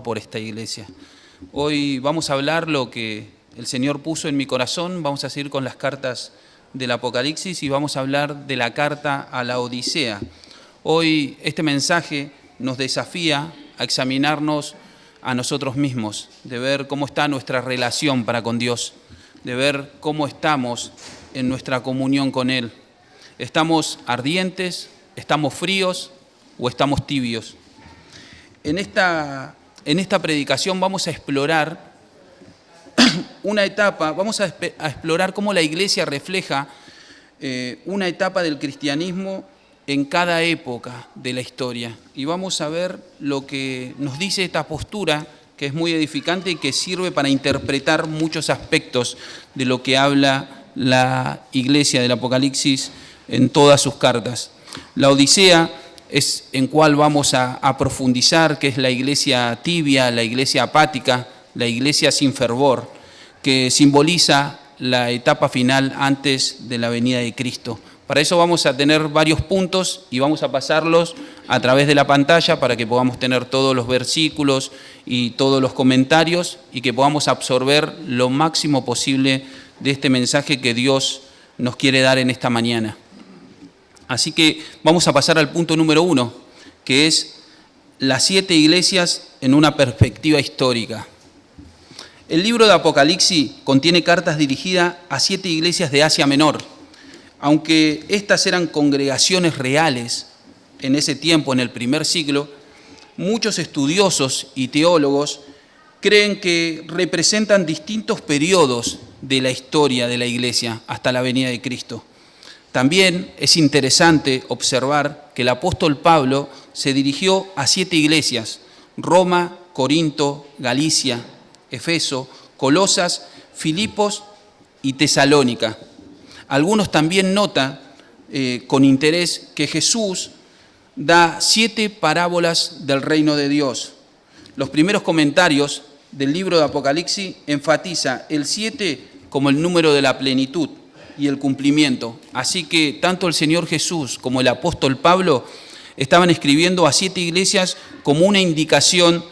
por esta iglesia. Hoy vamos a hablar lo que el Señor puso en mi corazón. Vamos a seguir con las cartas del Apocalipsis y vamos a hablar de la carta a la Odisea. Hoy este mensaje nos desafía a examinarnos a nosotros mismos, de ver cómo está nuestra relación para con Dios, de ver cómo estamos en nuestra comunión con Él. ¿Estamos ardientes? ¿Estamos fríos? ¿O estamos tibios? En esta predicación vamos a explorar una etapa, vamos a explorar cómo la iglesia refleja una etapa del cristianismo en cada época de la historia. Y vamos a ver lo que nos dice esta postura, que es muy edificante y que sirve para interpretar muchos aspectos de lo que habla la iglesia del Apocalipsis en todas sus cartas. La Odisea es en cual vamos a profundizar, que es la iglesia tibia, la iglesia apática, la iglesia sin fervor, que simboliza la etapa final antes de la venida de Cristo. Para eso vamos a tener varios puntos y vamos a pasarlos a través de la pantalla para que podamos tener todos los versículos y todos los comentarios y que podamos absorber lo máximo posible de este mensaje que Dios nos quiere dar en esta mañana. Así que vamos a pasar al punto número 1, que es las 7 iglesias en una perspectiva histórica. El libro de Apocalipsis contiene cartas dirigidas a 7 iglesias de Asia Menor. Aunque estas eran congregaciones reales en ese tiempo, en el primer siglo, muchos estudiosos y teólogos creen que representan distintos periodos de la historia de la iglesia hasta la venida de Cristo. También es interesante observar que el apóstol Pablo se dirigió a 7 iglesias: Roma, Corinto, Galicia, Efeso, Colosas, Filipos y Tesalónica. Algunos también notan con interés que Jesús da 7 parábolas del reino de Dios. Los primeros comentarios del libro de Apocalipsis enfatiza el 7 como el número de la plenitud y el cumplimiento. Así que tanto el Señor Jesús como el apóstol Pablo estaban escribiendo a 7 iglesias como una indicación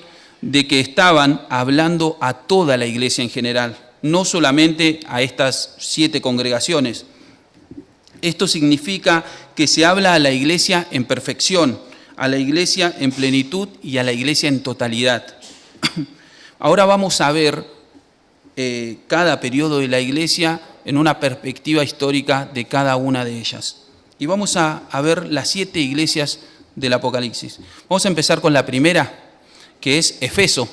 de que estaban hablando a toda la iglesia en general, no solamente a estas 7 congregaciones. Esto significa que se habla a la iglesia en perfección, a la iglesia en plenitud y a la iglesia en totalidad. Ahora vamos a ver cada periodo de la iglesia en una perspectiva histórica de cada una de ellas. Y vamos a ver las 7 iglesias del Apocalipsis. Vamos a empezar con la primera, que es Efeso.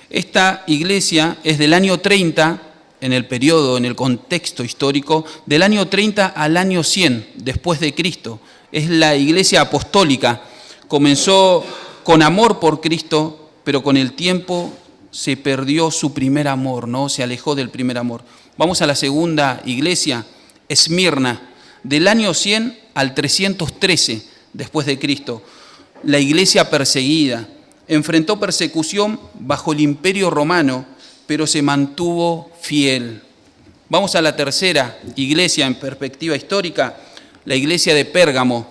Esta iglesia es del año 30, en el periodo, en el contexto histórico, del año 30 al año 100 después de Cristo. Es la iglesia apostólica. Comenzó con amor por Cristo, pero con el tiempo se perdió su primer amor, ¿no? Se alejó del primer amor. Vamos a la segunda iglesia, Esmirna, del año 100 al 313 después de Cristo. La iglesia perseguida, enfrentó persecución bajo el Imperio Romano, pero se mantuvo fiel. Vamos a la tercera iglesia en perspectiva histórica, la iglesia de Pérgamo,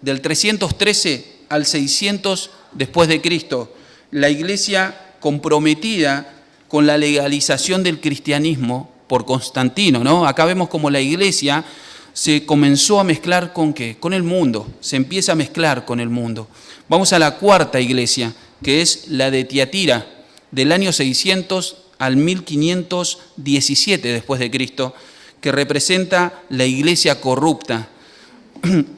del 313 al 600 después de Cristo. La iglesia comprometida con la legalización del cristianismo por Constantino, ¿no? Acá vemos como la iglesia se comenzó a mezclar ¿con qué? Con el mundo, se empieza a mezclar con el mundo. Vamos a la cuarta iglesia, que es la de Tiatira, del año 600 al 1517 después de Cristo, que representa la iglesia corrupta.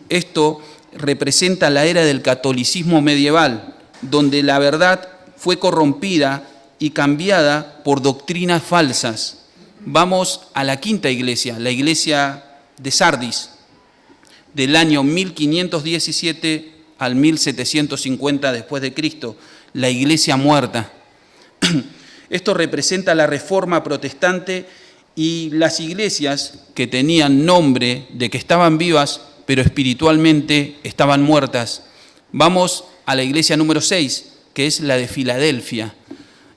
Esto representa la era del catolicismo medieval, donde la verdad fue corrompida y cambiada por doctrinas falsas. Vamos a la quinta iglesia, la iglesia de Sardis, del año 1517 al 1750 después de Cristo, la iglesia muerta. Esto representa la reforma protestante y las iglesias que tenían nombre de que estaban vivas, pero espiritualmente estaban muertas. Vamos a la iglesia número 6, que es la de Filadelfia.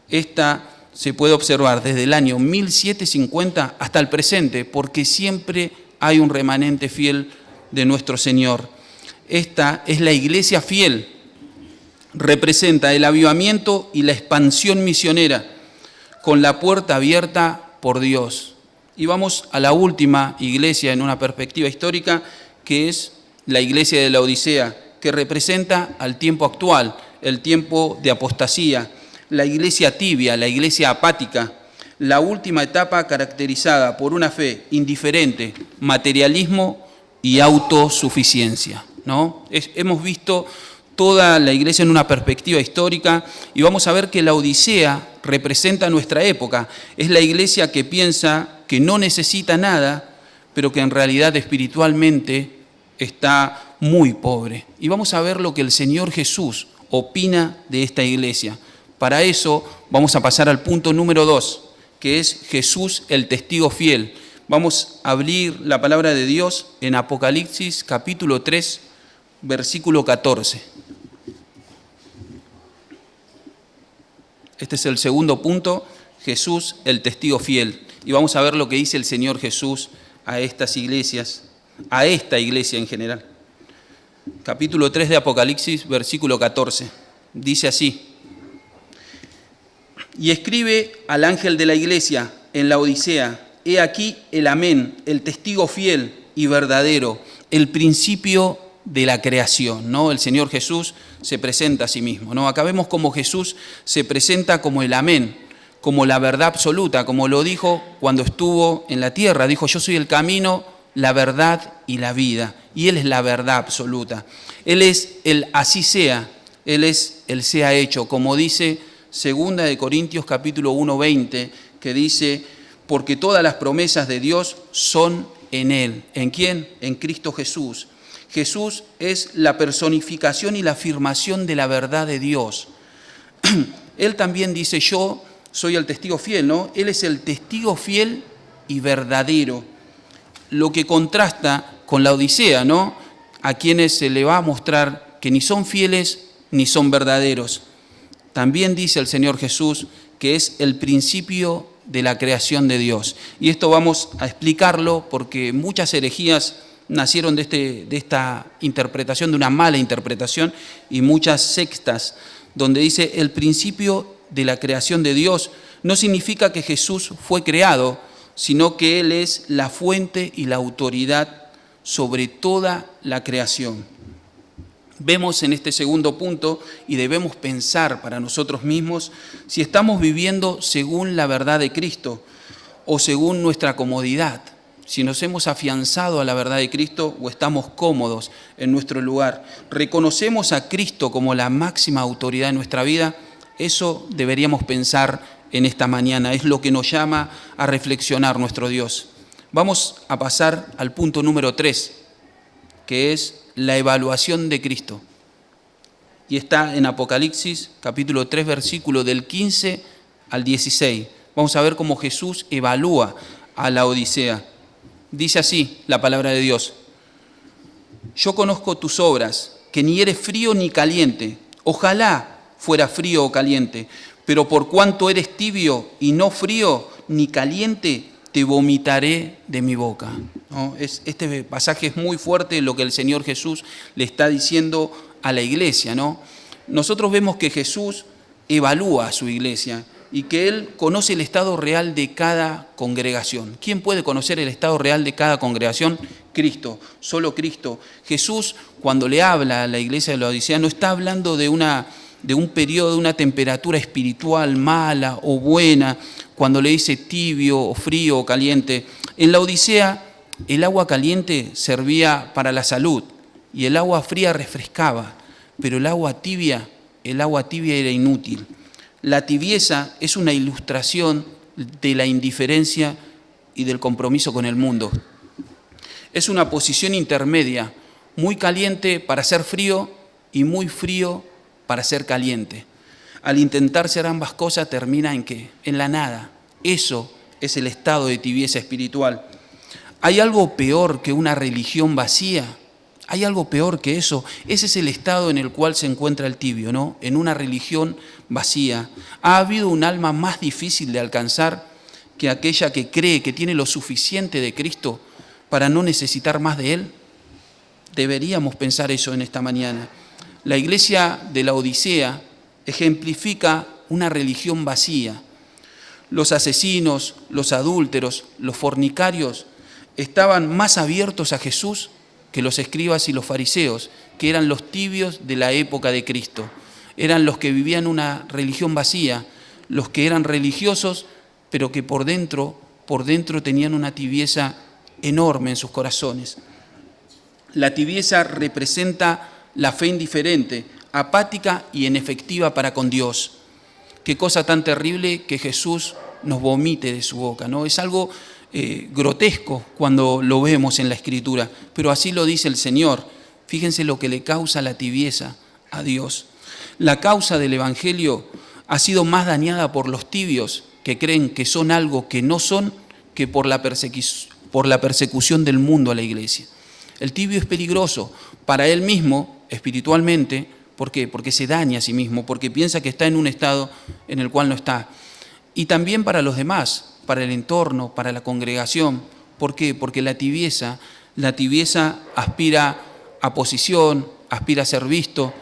Esta se puede observar desde el año 1750 hasta el presente, porque siempre hay un remanente fiel de nuestro Señor. Esta es la iglesia fiel. representa el avivamiento y la expansión misionera con la puerta abierta por Dios. Y vamos a la última iglesia en una perspectiva histórica, que es la iglesia de la Odisea, que representa al tiempo actual, el tiempo de apostasía, la iglesia tibia, la iglesia apática, la última etapa caracterizada por una fe indiferente, materialismo y autosuficiencia, ¿no? Hemos visto toda la iglesia en una perspectiva histórica y vamos a ver que la Odisea representa nuestra época. Es la iglesia que piensa que no necesita nada, pero que en realidad espiritualmente está muy pobre. Y vamos a ver lo que el Señor Jesús opina de esta iglesia. Para eso vamos a pasar al punto número 2, que es Jesús el testigo fiel. Vamos a abrir la palabra de Dios en Apocalipsis capítulo 3, versículo 14. Este es el segundo punto, Jesús el testigo fiel. Y vamos a ver lo que dice el Señor Jesús a estas iglesias, a esta iglesia en general. Capítulo 3 de Apocalipsis, versículo 14. Dice así: y escribe al ángel de la iglesia en la Odisea, he aquí el amén, el testigo fiel y verdadero, el principio de la creación, ¿no? El Señor Jesús se presenta a sí mismo, ¿no? Acá vemos cómo Jesús se presenta como el amén, como la verdad absoluta, como lo dijo cuando estuvo en la tierra. Dijo, yo soy el camino, la verdad y la vida. Y Él es la verdad absoluta. Él es el así sea, Él es el sea hecho, como dice 2 de Corintios capítulo 1, 20, que dice, porque todas las promesas de Dios son en Él. ¿En quién? En Cristo Jesús. Jesús es la personificación y la afirmación de la verdad de Dios. Él también dice, yo soy el testigo fiel, ¿no? Él es el testigo fiel y verdadero. Lo que contrasta con la Odisea, ¿no? A quienes se le va a mostrar que ni son fieles ni son verdaderos. También dice el Señor Jesús que es el principio de la creación de Dios. Y esto vamos a explicarlo porque muchas herejías nacieron de esta interpretación, de una mala interpretación, y muchas sectas donde dice el principio de la creación de Dios. No significa que Jesús fue creado, sino que Él es la fuente y la autoridad sobre toda la creación. Vemos en este segundo punto y debemos pensar para nosotros mismos si estamos viviendo según la verdad de Cristo o según nuestra comodidad, si nos hemos afianzado a la verdad de Cristo o estamos cómodos en nuestro lugar. ¿Reconocemos a Cristo como la máxima autoridad en nuestra vida? Eso deberíamos pensar en esta mañana, es lo que nos llama a reflexionar nuestro Dios. Vamos a pasar al punto número 3, que es la evaluación de Cristo. Y está en Apocalipsis, capítulo 3, versículo del 15 al 16. Vamos a ver cómo Jesús evalúa a la Odisea. Dice así la palabra de Dios: yo conozco tus obras, que ni eres frío ni caliente. Ojalá fuera frío o caliente, pero por cuanto eres tibio y no frío ni caliente, te vomitaré de mi boca. ¿No? Este pasaje es muy fuerte, lo que el Señor Jesús le está diciendo a la iglesia, ¿no? Nosotros vemos que Jesús evalúa a su iglesia y que Él conoce el estado real de cada congregación. ¿Quién puede conocer el estado real de cada congregación? Cristo, solo Cristo. Jesús, cuando le habla a la iglesia de la Odisea, no está hablando de un periodo, de una temperatura espiritual mala o buena, cuando le dice tibio o frío o caliente. En la Odisea, el agua caliente servía para la salud y el agua fría refrescaba, pero el agua tibia era inútil. La tibieza es una ilustración de la indiferencia y del compromiso con el mundo. Es una posición intermedia, muy caliente para ser frío y muy frío para ser caliente. Al intentar ser ambas cosas termina ¿en qué? En la nada. Eso es el estado de tibieza espiritual. ¿Hay algo peor que una religión vacía? ¿Hay algo peor que eso? Ese es el estado en el cual se encuentra el tibio, ¿no? En una religión vacía. ¿Ha habido un alma más difícil de alcanzar que aquella que cree que tiene lo suficiente de Cristo para no necesitar más de Él? Deberíamos pensar eso en esta mañana. La iglesia de la Odisea ejemplifica una religión vacía. Los asesinos, los adúlteros, los fornicarios estaban más abiertos a Jesús que los escribas y los fariseos, que eran los tibios de la época de Cristo. Eran los que vivían una religión vacía, los que eran religiosos, pero que por dentro tenían una tibieza enorme en sus corazones. La tibieza representa la fe indiferente, apática y inefectiva para con Dios. Qué cosa tan terrible que Jesús nos vomite de su boca, ¿no? Es algo grotesco cuando lo vemos en la Escritura, pero así lo dice el Señor. Fíjense lo que le causa la tibieza a Dios. La causa del Evangelio ha sido más dañada por los tibios, que creen que son algo que no son, que por la persecución del mundo a la iglesia. El tibio es peligroso para él mismo, espiritualmente. ¿Por qué? Porque se daña a sí mismo, porque piensa que está en un estado en el cual no está. Y también para los demás, para el entorno, para la congregación. ¿Por qué? Porque la tibieza aspira a posición, aspira a ser visto,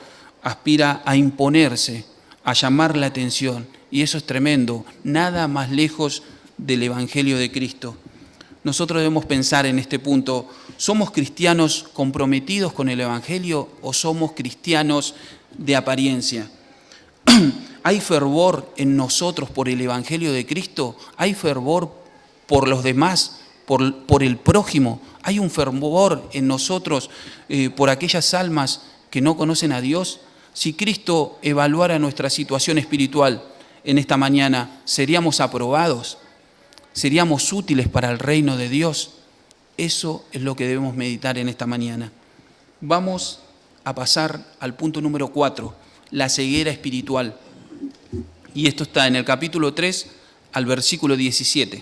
aspira a imponerse, a llamar la atención. Y eso es tremendo, nada más lejos del Evangelio de Cristo. Nosotros debemos pensar en este punto, ¿somos cristianos comprometidos con el Evangelio o somos cristianos de apariencia? ¿Hay fervor en nosotros por el Evangelio de Cristo? ¿Hay fervor por los demás, por el prójimo? ¿Hay un fervor en nosotros por aquellas almas que no conocen a Dios? Si Cristo evaluara nuestra situación espiritual en esta mañana, ¿seríamos aprobados? ¿Seríamos útiles para el reino de Dios? Eso es lo que debemos meditar en esta mañana. Vamos a pasar al punto número 4, la ceguera espiritual. Y esto está en el capítulo 3 al versículo 17.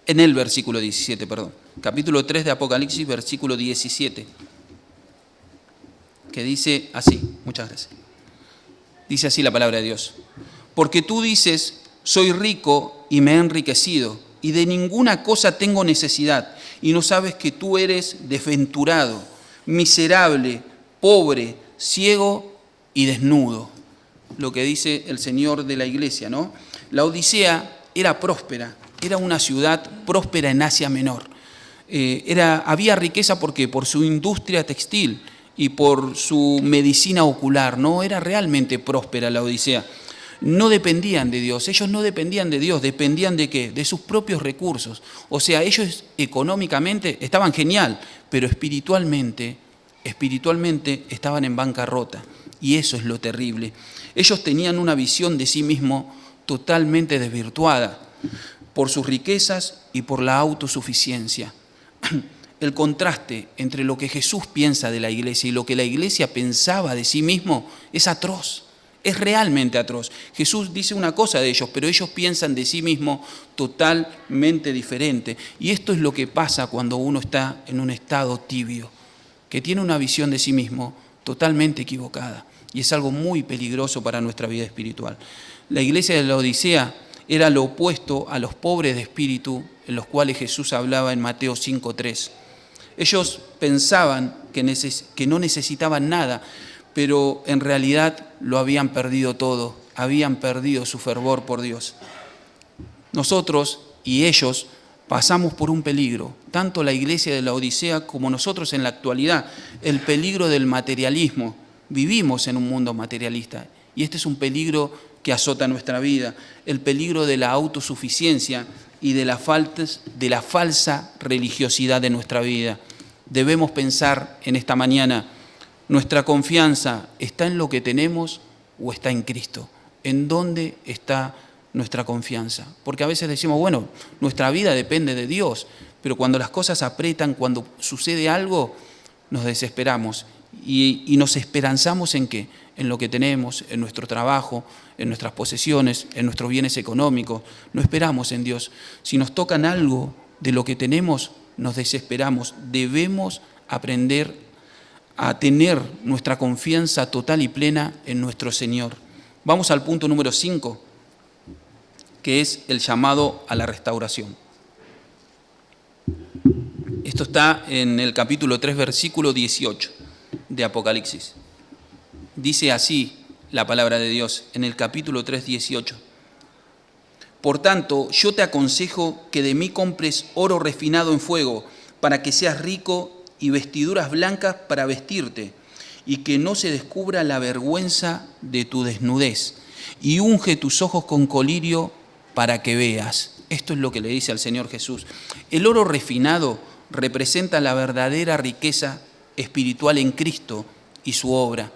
En el versículo 17, perdón. Capítulo 3 de Apocalipsis, versículo 17. Que dice así, muchas gracias. Dice así la palabra de Dios. Porque tú dices, soy rico y me he enriquecido, y de ninguna cosa tengo necesidad, y no sabes que tú eres desventurado, miserable, pobre, ciego y desnudo. Lo que dice el Señor de la iglesia, ¿no? La Odisea era próspera, era una ciudad próspera en Asia Menor. Había riqueza porque por su industria textil y por su medicina ocular, ¿no? Era realmente próspera la Odisea. No dependían de Dios, ellos no dependían de Dios, dependían de ¿qué? De sus propios recursos. O sea, ellos económicamente estaban genial, pero espiritualmente estaban en bancarrota. Y eso es lo terrible. Ellos tenían una visión de sí mismos totalmente desvirtuada por sus riquezas y por la autosuficiencia. El contraste entre lo que Jesús piensa de la iglesia y lo que la iglesia pensaba de sí mismo es atroz. Es realmente atroz. Jesús dice una cosa de ellos, pero ellos piensan de sí mismos totalmente diferente. Y esto es lo que pasa cuando uno está en un estado tibio, que tiene una visión de sí mismo totalmente equivocada. Y es algo muy peligroso para nuestra vida espiritual. La iglesia de la Odisea era lo opuesto a los pobres de espíritu, en los cuales Jesús hablaba en Mateo 5:3. Ellos pensaban que no necesitaban nada, pero en realidad lo habían perdido todo, habían perdido su fervor por Dios. Nosotros y ellos pasamos por un peligro, tanto la iglesia de la Odisea como nosotros en la actualidad, el peligro del materialismo. Vivimos en un mundo materialista y este es un peligro que azota nuestra vida, el peligro de la autosuficiencia y de la falsa religiosidad de nuestra vida. Debemos pensar en esta mañana, ¿nuestra confianza está en lo que tenemos o está en Cristo? ¿En dónde está nuestra confianza? Porque a veces decimos, bueno, nuestra vida depende de Dios, pero cuando las cosas aprietan, cuando sucede algo, nos desesperamos y nos esperanzamos ¿en qué? En lo que tenemos, en nuestro trabajo, en nuestras posesiones, en nuestros bienes económicos. No esperamos en Dios. Si nos tocan algo de lo que tenemos, nos desesperamos. Debemos aprender a tener nuestra confianza total y plena en nuestro Señor. Vamos al punto número 5, que es el llamado a la restauración. Esto está en el capítulo 3, versículo 18 de Apocalipsis. Dice así la palabra de Dios en el capítulo 3, 18. Por tanto, yo te aconsejo que de mí compres oro refinado en fuego, para que seas rico, y vestiduras blancas para vestirte, y que no se descubra la vergüenza de tu desnudez, y unge tus ojos con colirio para que veas. Esto es lo que le dice al Señor Jesús. El oro refinado representa la verdadera riqueza espiritual en Cristo y su obra.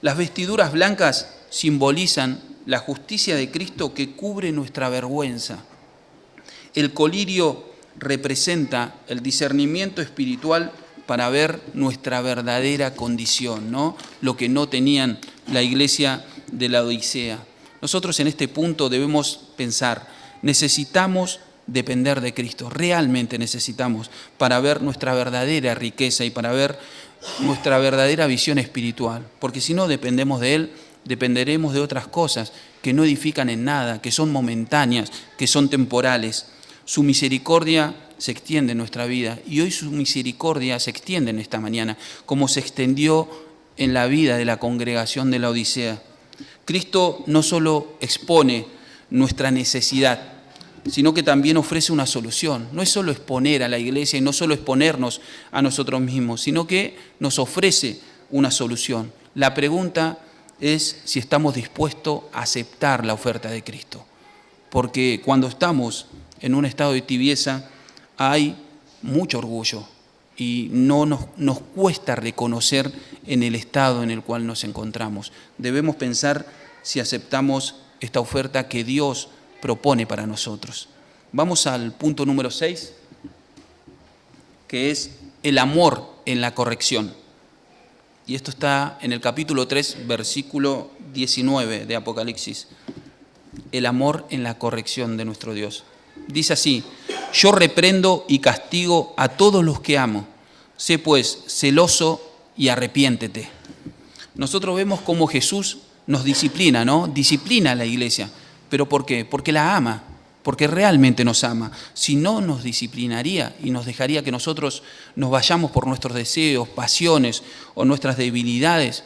Las vestiduras blancas simbolizan la justicia de Cristo que cubre nuestra vergüenza. El colirio representa el discernimiento espiritual para ver nuestra verdadera condición, ¿no? Lo que no tenían la iglesia de la Odisea. Nosotros en este punto debemos pensar, necesitamos depender de Cristo, realmente necesitamos, para ver nuestra verdadera riqueza y para ver nuestra verdadera visión espiritual, porque si no dependemos de Él, dependeremos de otras cosas que no edifican en nada, que son momentáneas, que son temporales. Su misericordia se extiende en nuestra vida y hoy su misericordia se extiende en esta mañana, como se extendió en la vida de la congregación de la Odisea. Cristo no solo expone nuestra necesidad, sino que también ofrece una solución. No es solo exponer a la iglesia y no solo exponernos a nosotros mismos, sino que nos ofrece una solución. La pregunta es si estamos dispuestos a aceptar la oferta de Cristo. Porque cuando estamos en un estado de tibieza hay mucho orgullo y no nos cuesta reconocer en el estado en el cual nos encontramos. Debemos pensar si aceptamos esta oferta que Dios propone para nosotros. Vamos al punto número 6, que es el amor en la corrección. Y esto está en el capítulo 3, versículo 19 de Apocalipsis. El amor en la corrección de nuestro Dios. Dice así: yo reprendo y castigo a todos los que amo. Sé pues celoso y arrepiéntete. Nosotros vemos cómo Jesús nos disciplina, ¿no? Disciplina a la iglesia. ¿Pero por qué? Porque la ama, porque realmente nos ama. Si no, nos disciplinaría y nos dejaría que nosotros nos vayamos por nuestros deseos, pasiones o nuestras debilidades,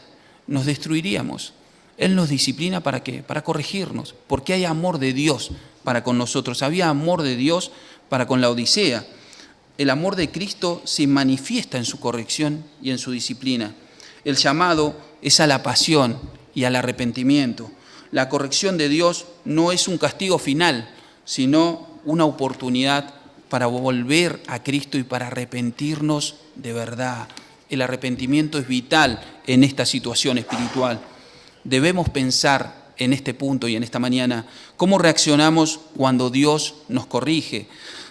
nos destruiríamos. Él nos disciplina ¿para qué? Para corregirnos, porque hay amor de Dios para con nosotros. Había amor de Dios para con la Odisea. El amor de Cristo se manifiesta en su corrección y en su disciplina. El llamado es a la pasión y al arrepentimiento. La corrección de Dios no es un castigo final, sino una oportunidad para volver a Cristo y para arrepentirnos de verdad. El arrepentimiento es vital en esta situación espiritual. Debemos pensar en este punto y en esta mañana cómo reaccionamos cuando Dios nos corrige.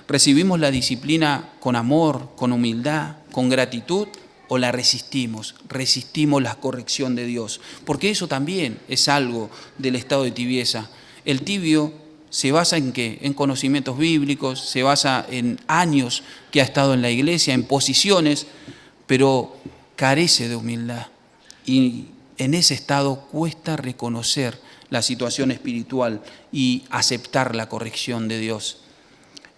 ¿Recibimos la disciplina con amor, con humildad, con gratitud o la resistimos? Resistimos la corrección de Dios, porque eso también es algo del estado de tibieza. El tibio se basa en ¿qué? En conocimientos bíblicos, se basa en años que ha estado en la iglesia, en posiciones, pero carece de humildad. Y en ese estado cuesta reconocer la situación espiritual y aceptar la corrección de Dios.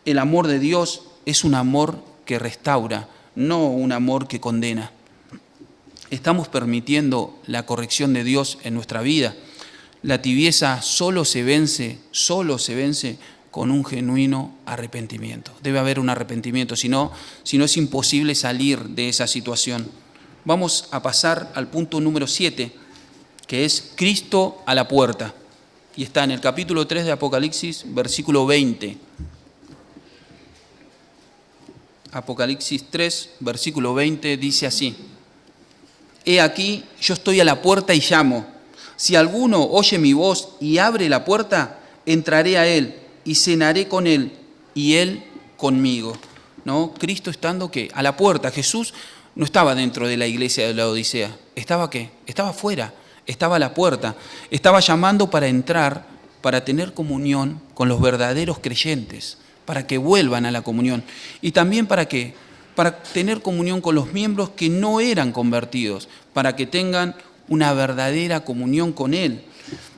El amor de Dios es un amor que restaura, no un amor que condena. Estamos permitiendo la corrección de Dios en nuestra vida. La tibieza solo se vence con un genuino arrepentimiento. Debe haber un arrepentimiento, si no es imposible salir de esa situación. Vamos a pasar al punto número 7, que es Cristo a la puerta. Y está en el capítulo 3 de Apocalipsis, versículo 20. Apocalipsis 3, versículo 20, dice así: He aquí, yo estoy a la puerta y llamo. Si alguno oye mi voz y abre la puerta, entraré a él y cenaré con él y él conmigo. ¿No? Cristo estando ¿qué? A la puerta. Jesús no estaba dentro de la iglesia de la Odisea. ¿Estaba qué? Estaba afuera, estaba a la puerta. Estaba llamando para entrar, para tener comunión con los verdaderos creyentes, para que vuelvan a la comunión. Y también ¿para qué? Para tener comunión con los miembros que no eran convertidos, para que tengan una verdadera comunión con Él,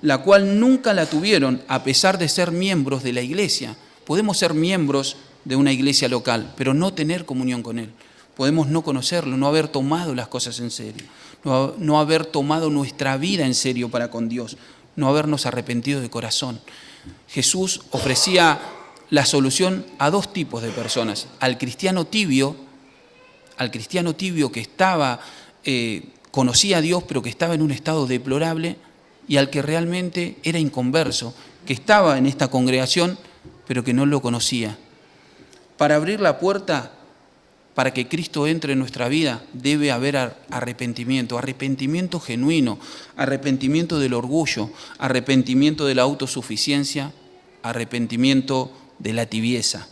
la cual nunca la tuvieron a pesar de ser miembros de la iglesia. Podemos ser miembros de una iglesia local, pero no tener comunión con Él. Podemos no conocerlo, no haber tomado las cosas en serio, no haber tomado nuestra vida en serio para con Dios, no habernos arrepentido de corazón. Jesús ofrecía la solución a dos tipos de personas: al cristiano tibio que estaba, conocía a Dios pero que estaba en un estado deplorable, y al que realmente era inconverso, que estaba en esta congregación pero que no lo conocía. Para abrir la puerta para que Cristo entre en nuestra vida debe haber arrepentimiento genuino, arrepentimiento del orgullo, arrepentimiento de la autosuficiencia, arrepentimiento de la tibieza.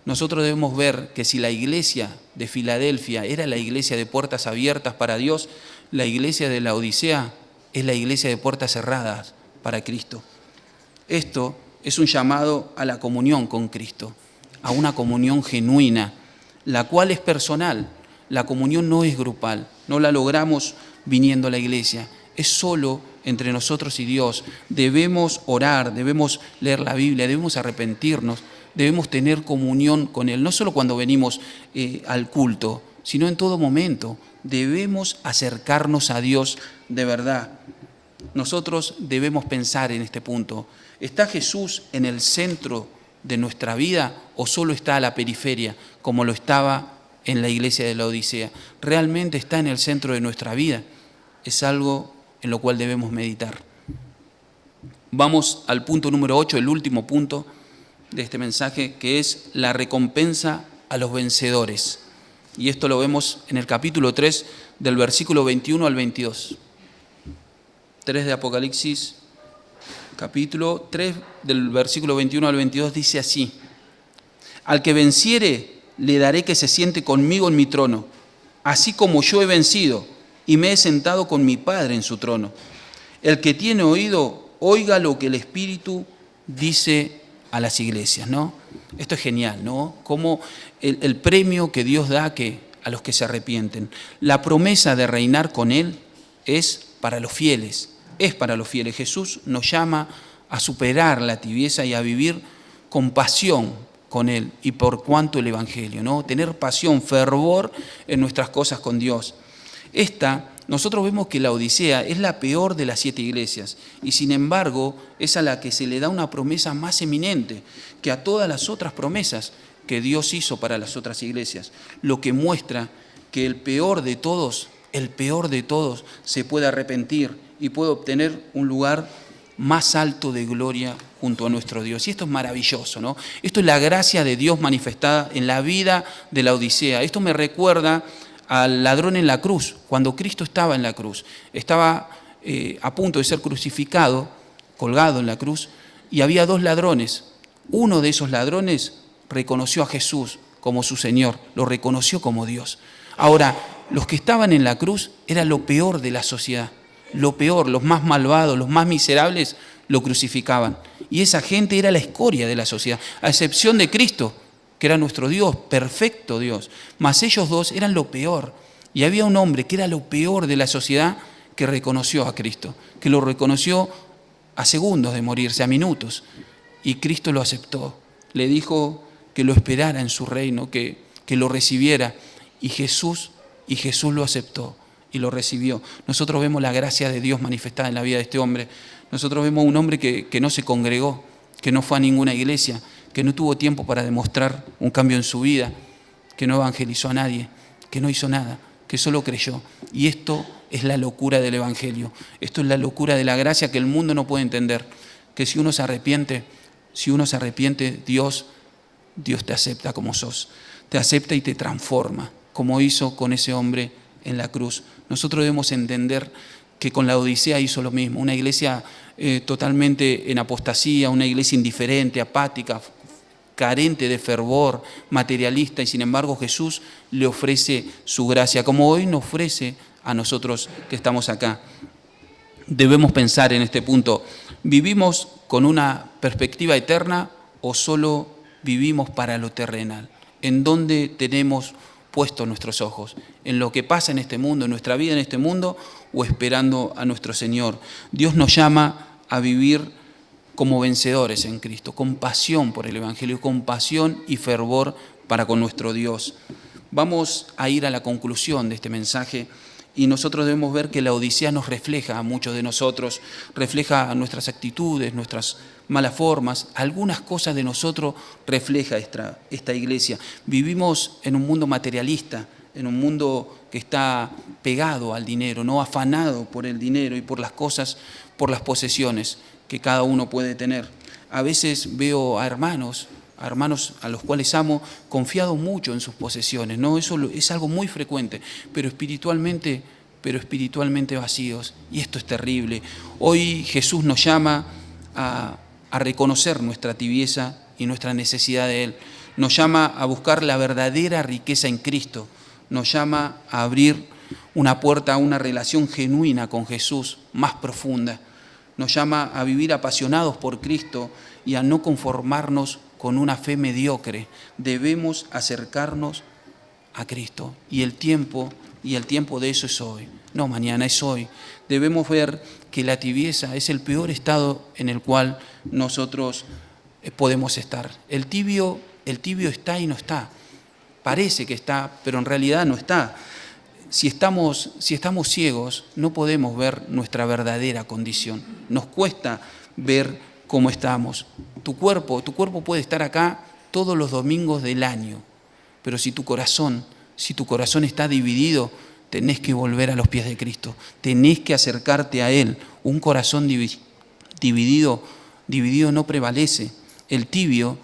Nosotros debemos ver que si la iglesia de Filadelfia era la iglesia de puertas abiertas para Dios, la iglesia de la Odisea es la iglesia de puertas cerradas para Cristo. Esto es un llamado a la comunión con Cristo, a una comunión genuina, la cual es personal. La comunión no es grupal, no la logramos viniendo a la iglesia, es solo entre nosotros y Dios. Debemos orar, debemos leer la Biblia, debemos arrepentirnos, debemos tener comunión con Él, no solo cuando venimos al culto, sino en todo momento. Debemos acercarnos a Dios de verdad. Nosotros debemos pensar en este punto: ¿está Jesús en el centro de nuestra vida o solo está a la periferia, como lo estaba en la iglesia de la Odisea? ¿Realmente está en el centro de nuestra vida? Es algo en lo cual debemos meditar. Vamos al punto número 8, el último punto de este mensaje, que es la recompensa a los vencedores. Y esto lo vemos en el capítulo 3, del versículo 21 al 22. 3 de Apocalipsis, capítulo 3, del versículo 21 al 22, dice así: al que venciere, le daré que se siente conmigo en mi trono, así como yo he vencido y me he sentado con mi Padre en su trono. El que tiene oído, oiga lo que el Espíritu dice a las iglesias, ¿no? Esto es genial, ¿no? Como el premio que Dios da a los que se arrepienten. La promesa de reinar con Él es para los fieles, Jesús nos llama a superar la tibieza y a vivir con pasión con Él y por cuanto el Evangelio, ¿no? Tener pasión, fervor en nuestras cosas con Dios. Nosotros vemos que la Odisea es la peor de las 7 iglesias y sin embargo es a la que se le da una promesa más eminente que a todas las otras promesas que Dios hizo para las otras iglesias, lo que muestra que el peor de todos se puede arrepentir y puede obtener un lugar más alto de gloria junto a nuestro Dios. Y esto es maravilloso, ¿no? Esto es la gracia de Dios manifestada en la vida de la Odisea. Esto me recuerda al ladrón en la cruz. Cuando Cristo estaba en la cruz, estaba a punto de ser crucificado, colgado en la cruz, y había 2 ladrones. Uno de esos ladrones reconoció a Jesús como su Señor, lo reconoció como Dios. Ahora, los que estaban en la cruz era lo peor de la sociedad, lo peor, los más malvados, los más miserables lo crucificaban. Y esa gente era la escoria de la sociedad, a excepción de Cristo, que era nuestro Dios, perfecto Dios. Mas ellos 2 eran lo peor. Y había un hombre que era lo peor de la sociedad que reconoció a Cristo, que lo reconoció a segundos de morirse, a minutos. Y Cristo lo aceptó. Le dijo que lo esperara en su reino, que lo recibiera. Y Jesús lo aceptó y lo recibió. Nosotros vemos la gracia de Dios manifestada en la vida de este hombre. Nosotros vemos un hombre que no se congregó, que no fue a ninguna iglesia, que no tuvo tiempo para demostrar un cambio en su vida, que no evangelizó a nadie, que no hizo nada, que solo creyó. Y esto es la locura del Evangelio. Esto es la locura de la gracia que el mundo no puede entender. Que si uno se arrepiente, Dios te acepta como sos. Te acepta y te transforma, como hizo con ese hombre en la cruz. Nosotros debemos entender que con la Odisea hizo lo mismo. Una iglesia totalmente en apostasía, una iglesia indiferente, apática, carente de fervor, materialista, y sin embargo Jesús le ofrece su gracia, como hoy nos ofrece a nosotros que estamos acá. Debemos pensar en este punto: ¿vivimos con una perspectiva eterna o solo vivimos para lo terrenal? ¿En dónde tenemos puestos nuestros ojos? ¿En lo que pasa en este mundo, en nuestra vida en este mundo, o esperando a nuestro Señor? Dios nos llama a vivir como vencedores en Cristo, con pasión por el Evangelio, con pasión y fervor para con nuestro Dios. Vamos a ir a la conclusión de este mensaje y nosotros debemos ver que la Odisea nos refleja a muchos de nosotros, refleja nuestras actitudes, nuestras malas formas, algunas cosas de nosotros refleja esta iglesia. Vivimos en un mundo materialista, en un mundo que está pegado al dinero, no afanado por el dinero y por las cosas, por las posesiones que cada uno puede tener. A veces veo a hermanos a los cuales amo, confiados mucho en sus posesiones, ¿no? Eso es algo muy frecuente, pero espiritualmente vacíos, y esto es terrible. Hoy Jesús nos llama a reconocer nuestra tibieza y nuestra necesidad de Él. Nos llama a buscar la verdadera riqueza en Cristo. Nos llama a abrir una puerta a una relación genuina con Jesús, más profunda. Nos llama a vivir apasionados por Cristo y a no conformarnos con una fe mediocre. Debemos acercarnos a Cristo. Y el tiempo de eso es hoy. No mañana, es hoy. Debemos ver que la tibieza es el peor estado en el cual nosotros podemos estar. El tibio está y no está. Parece que está, pero en realidad no está. Si estamos ciegos, no podemos ver nuestra verdadera condición. Nos cuesta ver cómo estamos. Tu cuerpo puede estar acá todos los domingos del año, pero si tu corazón está dividido, tenés que volver a los pies de Cristo, tenés que acercarte a Él. Un corazón dividido no prevalece. El tibio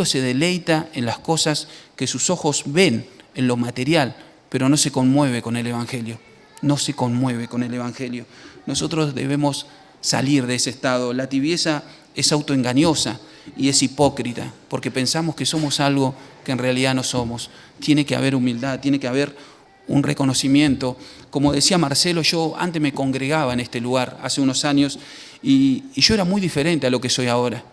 se deleita en las cosas que sus ojos ven, en lo material, pero no se conmueve con el Evangelio. No se conmueve con el Evangelio. Nosotros debemos salir de ese estado. La tibieza es autoengañosa y es hipócrita, porque pensamos que somos algo que en realidad no somos. Tiene que haber humildad, tiene que haber un reconocimiento. Como decía Marcelo, yo antes me congregaba en este lugar hace unos años y yo era muy diferente a lo que soy ahora.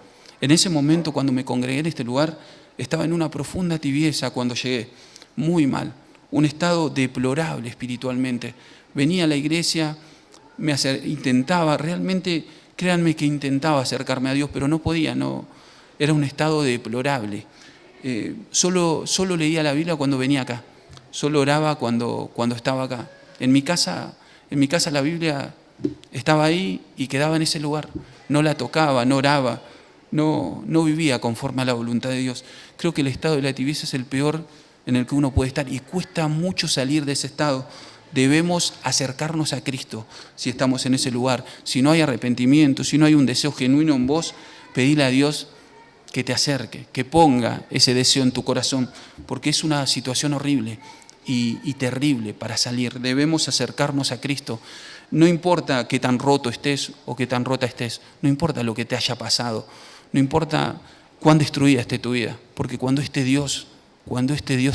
En ese momento, cuando me congregué en este lugar, estaba en una profunda tibieza cuando llegué, muy mal, un estado deplorable espiritualmente. Venía a la iglesia, intentaba, realmente, créanme que intentaba acercarme a Dios, pero no podía, no, era un estado deplorable. Solo leía la Biblia cuando venía acá, solo oraba cuando estaba acá. En mi casa la Biblia estaba ahí y quedaba en ese lugar, no la tocaba, no oraba, no vivía conforme a la voluntad de Dios. Creo que el estado de la tibieza es el peor en el que uno puede estar y cuesta mucho salir de ese estado. Debemos acercarnos a Cristo si estamos en ese lugar. Si no hay arrepentimiento, si no hay un deseo genuino en vos, pedile a Dios que te acerque, que ponga ese deseo en tu corazón, porque es una situación horrible y terrible para salir. Debemos acercarnos a Cristo. No importa qué tan roto estés o qué tan rota estés, no importa lo que te haya pasado, no importa cuán destruida esté tu vida, porque cuando este Dios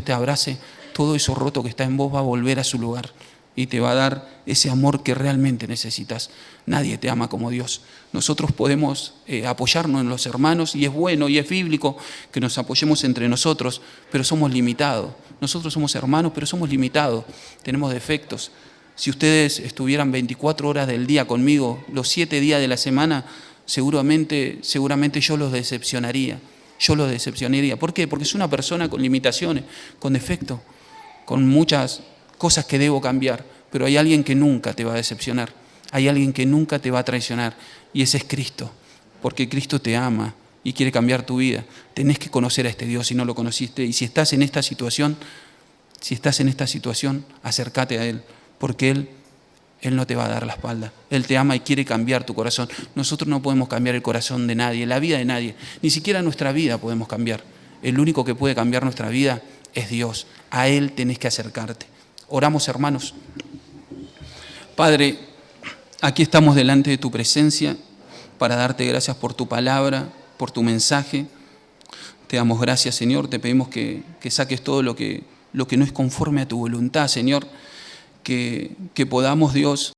te abrace, todo eso roto que está en vos va a volver a su lugar y te va a dar ese amor que realmente necesitas. Nadie te ama como Dios. Nosotros podemos apoyarnos en los hermanos y es bueno y es bíblico que nos apoyemos entre nosotros, pero somos limitados. Nosotros somos hermanos, pero somos limitados, tenemos defectos. Si ustedes estuvieran 24 horas del día conmigo, los 7 días de la semana, seguramente yo los decepcionaría. ¿Por qué? Porque soy una persona con limitaciones, con defectos, con muchas cosas que debo cambiar, pero hay alguien que nunca te va a decepcionar, hay alguien que nunca te va a traicionar, y ese es Cristo, porque Cristo te ama y quiere cambiar tu vida. Tenés que conocer a este Dios si no lo conociste, y si estás en esta situación, acércate a Él, porque Él no te va a dar la espalda. Él te ama y quiere cambiar tu corazón. Nosotros no podemos cambiar el corazón de nadie, la vida de nadie, ni siquiera nuestra vida podemos cambiar. El único que puede cambiar nuestra vida es Dios. A Él tenés que acercarte. Oramos, hermanos. Padre, aquí estamos delante de tu presencia para darte gracias por tu palabra, por tu mensaje. Te damos gracias, Señor. Te pedimos que saques todo lo que no es conforme a tu voluntad, Señor. Que podamos, Dios,